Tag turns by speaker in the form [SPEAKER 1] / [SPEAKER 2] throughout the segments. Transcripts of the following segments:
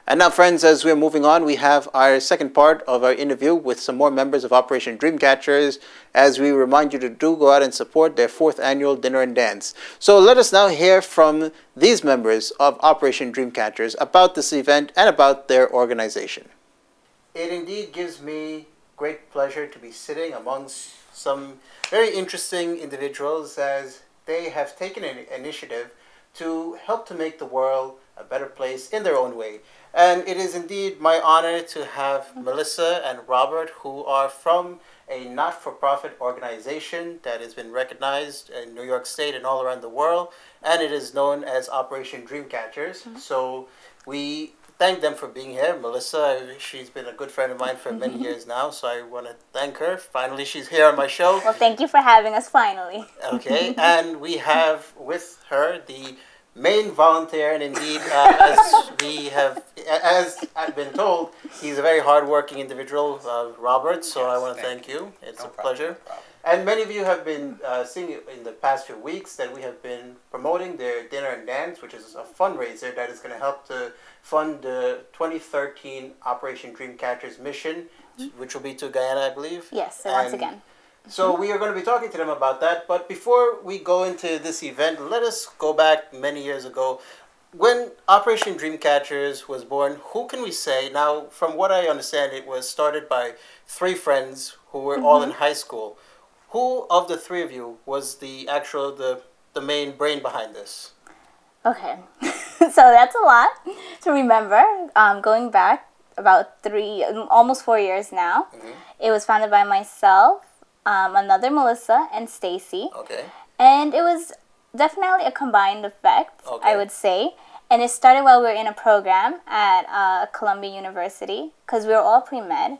[SPEAKER 1] And now, friends, as we're moving on, we have our second part of our interview with some more members of Operation Dreamcatchers, as we remind you to go out and support their 4th annual dinner and dance. So let us now hear from these members of Operation Dreamcatchers about this event and about their organization. It indeed gives me great pleasure to be sitting amongst some very interesting individuals, as they have taken an initiative to help to make the world a better place in their own way. And it is indeed my honor to have Melissa and Robert, who are from a not-for-profit organization that has been recognized in New York State and all around the world, and it is known as Operation Dreamcatchers. So we thank them for being here. Melissa, she's been a good friend of mine for many years now, so I want to thank her. Finally, she's here on my show.
[SPEAKER 2] Well, thank you for having us finally.
[SPEAKER 1] Okay, and we have with her the main volunteer, and indeed, as I've been told, he's a very hard-working individual, Robert, so yes, I want to thank you. It's a pleasure. And many of you have been seeing in the past few weeks that we have been promoting their Dinner and Dance, which is a fundraiser that is going to help to fund the 2013 Operation Dreamcatchers mission, which will be to Guyana, I believe.
[SPEAKER 2] Yes, so once again.
[SPEAKER 1] So we are going to be talking to them about that. But before we go into this event, let us go back many years ago. When Operation Dreamcatchers was born, who can we say? Now, from what I understand, it was started by 3 friends who were all in high school. Who of the 3 of you was the main brain behind this?
[SPEAKER 2] Okay, so that's a lot to remember. Going back about almost 4 years now, it was founded by myself, another Melissa, and Stacy.
[SPEAKER 1] Okay.
[SPEAKER 2] And it was definitely a combined effect, I would say. And it started while we were in a program at Columbia University, because we were all pre-med.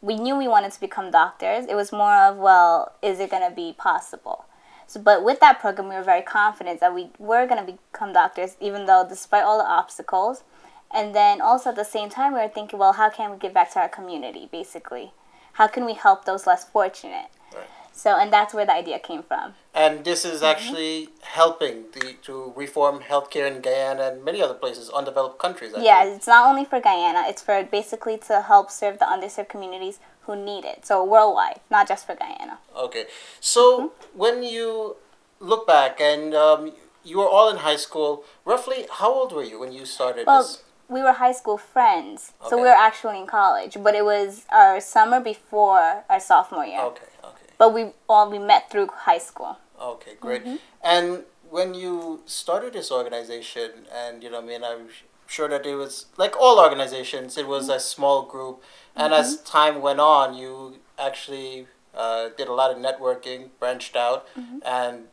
[SPEAKER 2] We knew we wanted to become doctors. It was more of, well, is it going to be possible? So, but with that program, we were very confident that we were going to become doctors, even though despite all the obstacles. And then also at the same time, we were thinking, well, how can we give back to our community, basically? How can we help those less fortunate?
[SPEAKER 1] Right.
[SPEAKER 2] So, and that's where the idea came from.
[SPEAKER 1] And this is actually helping to reform healthcare in Guyana and many other places, undeveloped countries. Actually.
[SPEAKER 2] Yeah, it's not only for Guyana. It's for basically to help serve the underserved communities who need it. So worldwide, not just for Guyana.
[SPEAKER 1] Okay. So when you look back and you were all in high school, roughly how old were you when you started this?
[SPEAKER 2] We were high school friends, so we were actually in college. But it was our summer before our sophomore year.
[SPEAKER 1] Okay.
[SPEAKER 2] But we met through high school.
[SPEAKER 1] Okay, great. And when you started this organization, and I'm sure that it was like all organizations, it was a small group, and as time went on, you actually did a lot of networking, branched out, and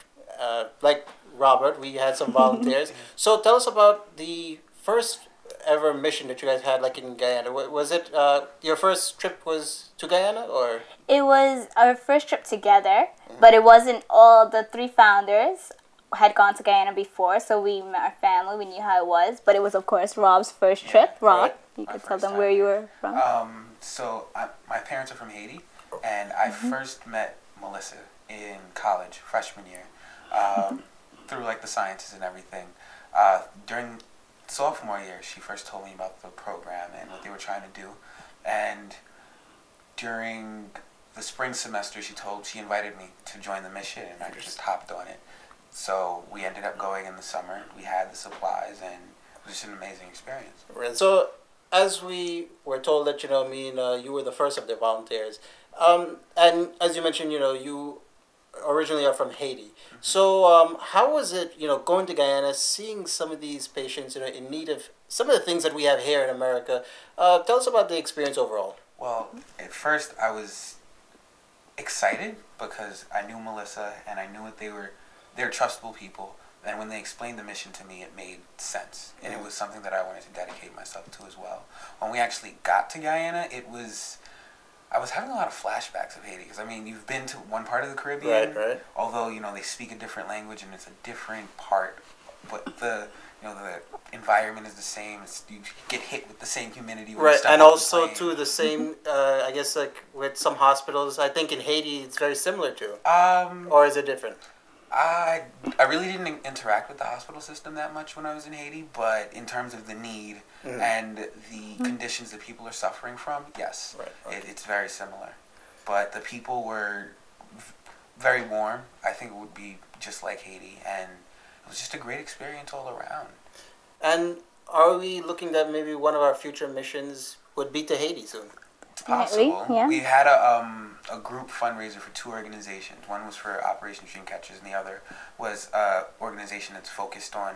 [SPEAKER 1] like Robert, we had some volunteers. So tell us about the first ever mission that you guys had, like in Guyana. Was it your first trip was to Guyana, or?
[SPEAKER 2] It was our first trip together, but it wasn't all the 3 founders had gone to Guyana before, so we met our family, we knew how it was, but it was of course Rob's first trip. Rob, you could tell them where you were from.
[SPEAKER 3] So my parents are from Haiti, and I first met Melissa in college, freshman year, through like the sciences and everything. During sophomore year, she first told me about the program and what they were trying to do, and during the spring semester, she invited me to join the mission, and I just hopped on it. So we ended up going in the summer. We had the supplies, and it was just an amazing experience.
[SPEAKER 1] And so, as we were told that you were the first of the volunteers, and as you mentioned, you originally are from Haiti. So how was it, going to Guyana, seeing some of these patients, in need of some of the things that we have here in America? Tell us about the experience overall.
[SPEAKER 3] Well, at first I was excited because I knew Melissa and I knew what they're trustable people. And when they explained the mission to me, it made sense. And it was something that I wanted to dedicate myself to as well. When we actually got to Guyana, I was having a lot of flashbacks of Haiti, because you've been to one part of the Caribbean,
[SPEAKER 1] right.
[SPEAKER 3] Although they speak a different language and it's a different part, but the environment is the same. You get hit with the same humidity. When you step
[SPEAKER 1] and
[SPEAKER 3] off
[SPEAKER 1] also
[SPEAKER 3] the
[SPEAKER 1] too the same. I guess like with some hospitals, I think in Haiti it's very similar to. Or is it different?
[SPEAKER 3] I really didn't interact with the hospital system that much when I was in Haiti, but in terms of the need and the conditions that people are suffering from, yes, it's very similar. But the people were very warm. I think it would be just like Haiti, and it was just a great experience all around.
[SPEAKER 1] And are we looking that maybe one of our future missions would be to Haiti soon?
[SPEAKER 3] It's possible.
[SPEAKER 2] Yeah.
[SPEAKER 3] We had a group fundraiser for two organizations. One was for Operation Dreamcatchers, and the other was an organization that's focused on,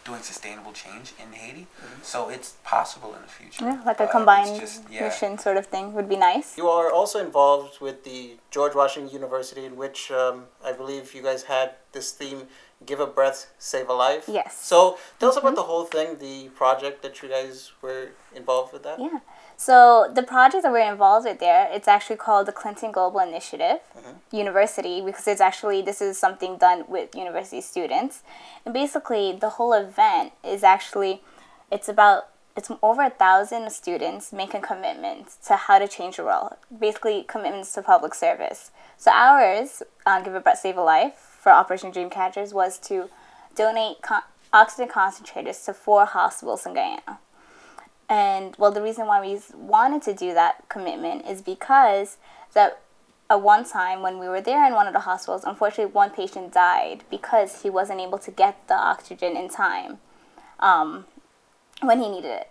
[SPEAKER 3] doing sustainable change in Haiti. So it's possible in the future.
[SPEAKER 2] Yeah, like a combined mission sort of thing would be nice.
[SPEAKER 1] You are also involved with the George Washington University, in which I believe you guys had this theme, Give a Breath, Save a Life.
[SPEAKER 2] Yes.
[SPEAKER 1] So tell us about the whole thing, the project that you guys were involved with that.
[SPEAKER 2] Yeah. So the project that we're involved with there, it's actually called the Clinton Global Initiative University, because this is something done with university students. And basically the whole event is actually, it's over 1,000 students making commitments to how to change the world. Basically commitments to public service. So ours, Give a Breath, Save a Life, for Operation Dreamcatchers, was to donate oxygen concentrators to 4 hospitals in Guyana. And, well, the reason why we wanted to do that commitment is because at one time when we were there in one of the hospitals, unfortunately one patient died because he wasn't able to get the oxygen in time when he needed it.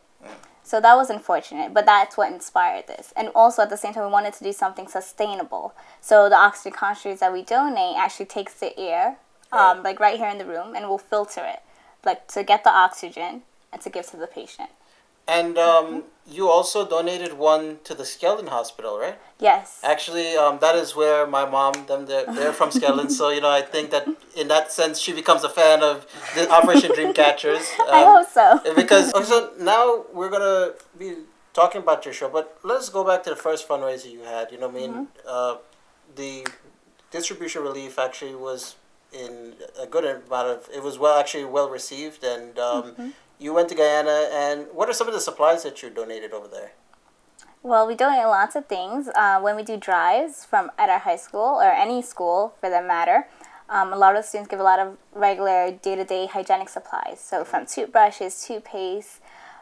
[SPEAKER 2] So that was unfortunate, but that's what inspired this. And also at the same time, we wanted to do something sustainable. So the oxygen concentrators that we donate actually takes the air, like right here in the room, and we'll filter it, like to get the oxygen and to give to the patient.
[SPEAKER 1] And you also donated one to the Skeleton Hospital, right?
[SPEAKER 2] Yes.
[SPEAKER 1] Actually, that is where my mom, they're from Skeleton, so, I think that in that sense, she becomes a fan of the Operation Dreamcatchers.
[SPEAKER 2] I hope so.
[SPEAKER 1] Because, so now we're going to be talking about your show, but let's go back to the first fundraiser you had. The distribution relief actually was in a good amount of, it was well received, and you went to Guyana, and what are some of the supplies that you donated over there?
[SPEAKER 2] Well, we donate lots of things. When we do drives at our high school, or any school for that matter, a lot of the students give a lot of regular day-to-day hygienic supplies. So from toothbrushes, toothpaste,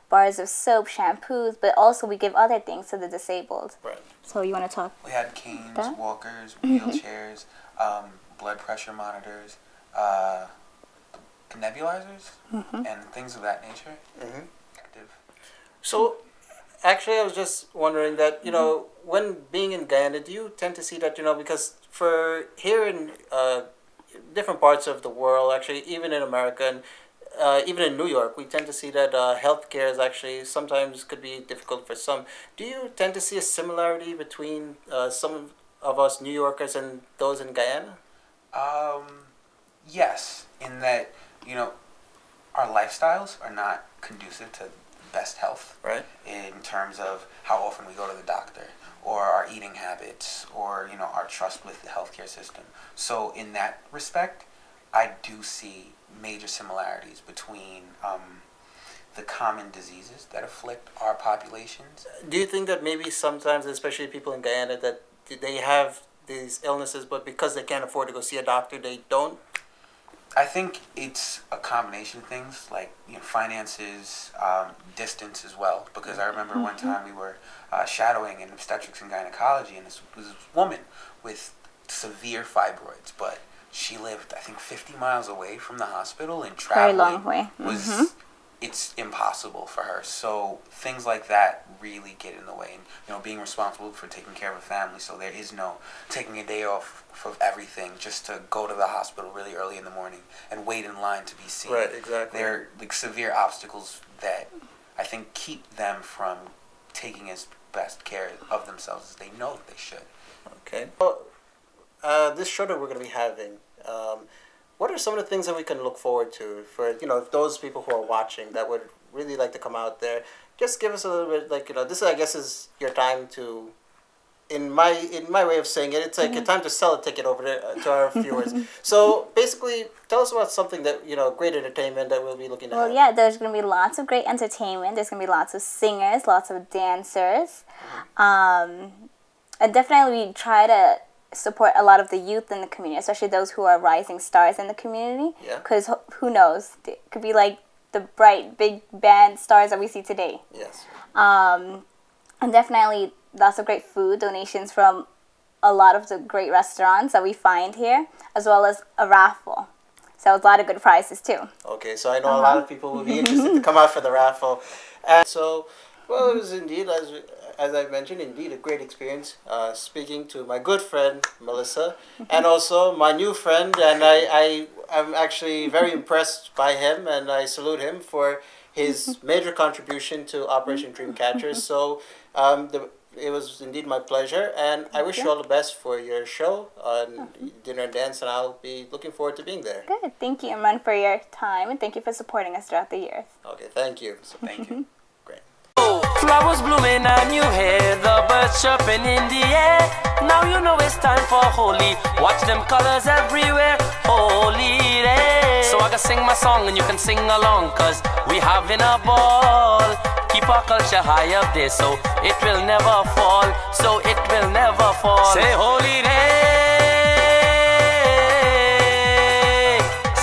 [SPEAKER 2] bars of soap, shampoos, but also we give other things to the disabled. Right. So you want to talk?
[SPEAKER 3] We had canes, walkers, wheelchairs, blood pressure monitors, nebulizers, and things of that nature. So, actually, I was just wondering that, when being in Guyana, do you tend to see that, because for here in different parts of the world, actually, even in America and even in New York, we tend to see that healthcare is actually sometimes could be difficult for some. Do you tend to see a similarity between some of us New Yorkers and those in Guyana? Yes, in that, our lifestyles are not conducive to best health, right? In terms of how often we go to the doctor, or our eating habits, or our trust with the healthcare system. So in that respect, I do see major similarities between the common diseases that afflict our populations. Do you think that maybe sometimes, especially people in Guyana, that they have these illnesses, but because they can't afford to go see a doctor, they don't? I think it's a combination of things, like finances, distance as well. Because I remember one time we were shadowing in obstetrics and gynecology, and this was this woman with severe fibroids, but she lived, I think, 50 miles away from the hospital, and traveling
[SPEAKER 2] very long way.
[SPEAKER 3] was it's impossible for her. So things like that really get in the way, and being responsible for taking care of a family. So there is no taking a day off of everything just to go to the hospital really early in the morning and wait in line to be seen. Right, exactly. They're like severe obstacles that I think keep them from taking as best care of themselves as they know that they should. Okay. Well, this show that we're going to be having, what are some of the things that we can look forward to for, those people who are watching that would really like to come out there? Just give us a little bit, this, I guess, is your time to, in my way of saying it, it's like a time to sell a ticket over to our viewers. So, basically, tell us about something that, great entertainment that we'll be looking at. Well,
[SPEAKER 2] yeah, there's going to be lots of great entertainment. There's going to be lots of singers, lots of dancers. And definitely we try to support a lot of the youth in the community, especially those who are rising stars in the community. Because who knows, it could be like the bright big band stars that we see today.
[SPEAKER 1] Yes.
[SPEAKER 2] And definitely lots of great food donations from a lot of the great restaurants that we find here, as well as a raffle. So a lot of good prizes too.
[SPEAKER 1] Okay, so I know a lot of people will be interested to come out for the raffle. And so, well, it was indeed, as I mentioned, indeed a great experience speaking to my good friend Melissa, and also my new friend, and I'm actually very impressed by him, and I salute him for his major contribution to Operation Dreamcatchers. So it was indeed my pleasure, and I wish you all the best for your show on Dinner and Dance, and I'll be looking forward to being there.
[SPEAKER 2] Good. Thank you, Imran, for your time, and thank you for supporting us throughout the years.
[SPEAKER 1] Okay, thank you. So
[SPEAKER 3] Thank you.
[SPEAKER 1] great.
[SPEAKER 4] Flowers blooming and you hear the birds chirping in the air. Now you know it's time for Holi. Watch them colors everywhere. Holi day. So I can sing my song and you can sing along, cause we having a ball. Keep our culture high up there so it will never fall. So it will never fall. Say Holi day.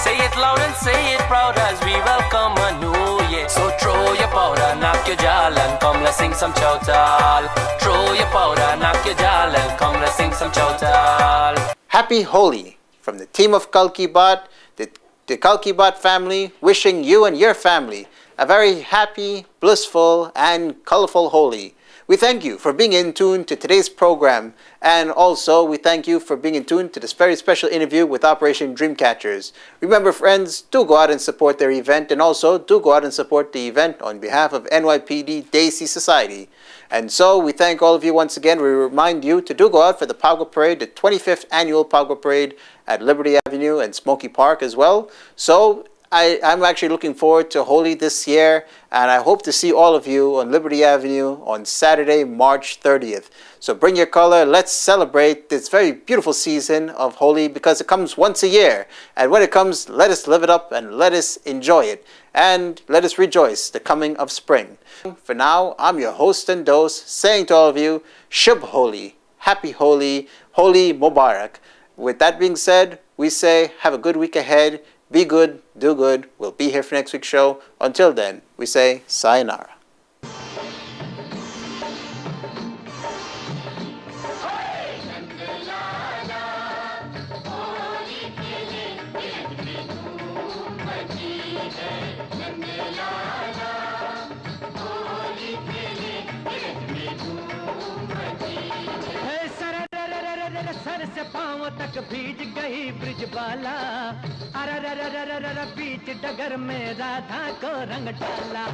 [SPEAKER 4] Say it loud and say it proud as we welcome a new year. So throw your powder, knock your jal, and come let's sing some chowtal. Throw your powder, knock your jal, and come let's sing some chowtal.
[SPEAKER 1] Happy Holi from the team of Kaal Baat, the Kaal Baat family, wishing you and your family a very happy, blissful, and colorful Holi. We thank you for being in tune to today's program, and also we thank you for being in tune to this very special interview with Operation Dreamcatchers. Remember, friends, do go out and support their event, and also do go out and support the event on behalf of NYPD Daisy Society. And so we thank all of you once again. We remind you to do go out for the Pago Parade, the 25th annual Pago Parade at Liberty Avenue and Smoky Park as well. So I'm actually looking forward to Holi this year, and I hope to see all of you on Liberty Avenue on Saturday, March 30th. So bring your color. Let's celebrate this very beautiful season of Holi, because it comes once a year. And when it comes, let us live it up and let us enjoy it. And let us rejoice the coming of spring. For now, I'm your host and dose, saying to all of you, Shubh Holi, Happy Holi, Holi Mubarak. With that being said, we say have a good week ahead. Be good, do good. We'll be here for next week's show. Until then, we say sayonara.
[SPEAKER 5] Sir से पांव तक भीज गई ब्रिजबाला, अररररररर बीच डगर में राधा को रंग डाला।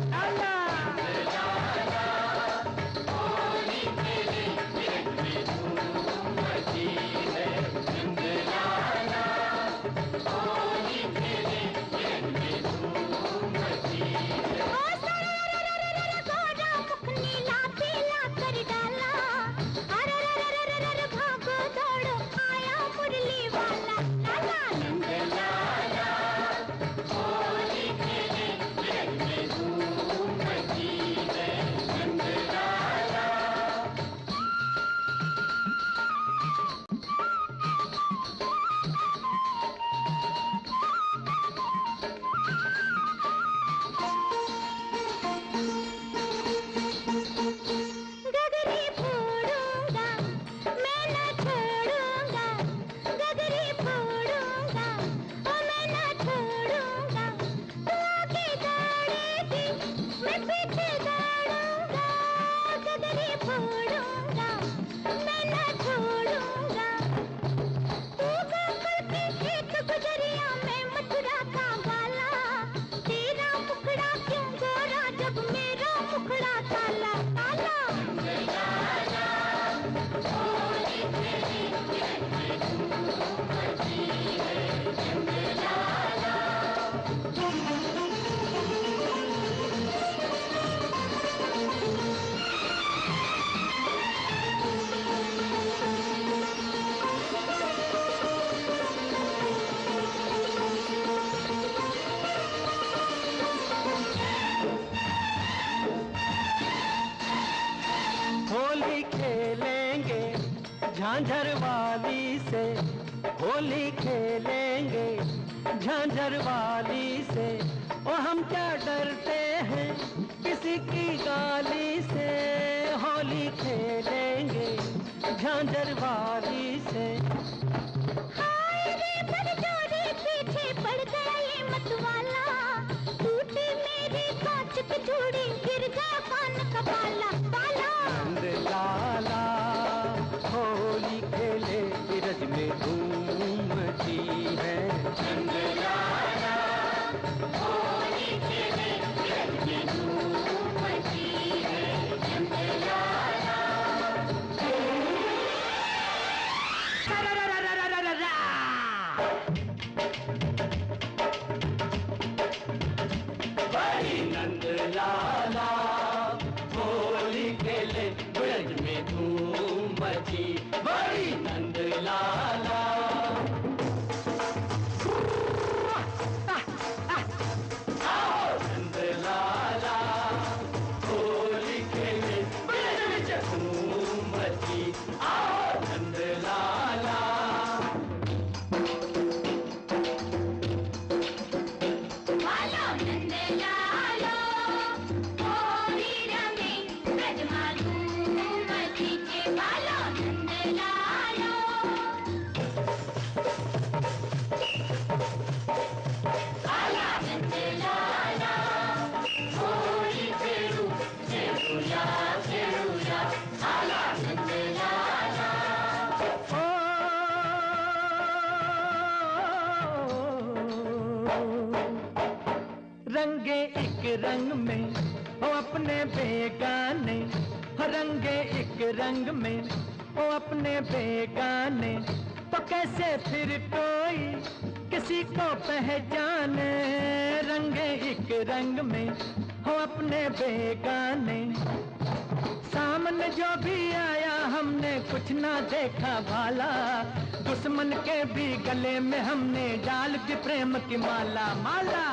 [SPEAKER 5] झांझर वाली से होली खेलेंगे, झांझर वाली से। ओ हम क्या डरते हैं किसी की गाली से, होली खेलेंगे झांझर वाली से।
[SPEAKER 6] हाय रे बरजोरी पीछे पड़ गया ये मतवाला, टूटी मेरी कांच की चूड़ी, गिर गया कान का बाला बाला।
[SPEAKER 5] नंद लाला होली खेले ब्रज में धूम मची है,
[SPEAKER 6] नंद लाला होली खेले ब्रज में धूम मची है, नंद लाला।
[SPEAKER 5] बड़ी नंद लाला होली खेले ब्रज में धूम मची, बड़ी नंद लाला। नंद लाला होली खेले ब्रज में धूम मची, आओ नंद लाला।
[SPEAKER 6] वालो नंद लालो होली रमे ब्रज में धूम मची चे, वालो नंद लालो। आला नंद लाला होली खेलू खेलूया खेलूया, आला नंद लाला।
[SPEAKER 5] रंगे एक रंग में ओ अपने बेगाने, रंगे एक रंग में ओ अपने बेगाने, तो कैसे फिर कोई किसी को पहचाने। रंगे एक रंग में हो अपने बेगाने, सामने जो भी आया हमने कुछ ना देखा भाला, दुश्मन के भी गले में हमने डाल दी प्रेम की माला माला।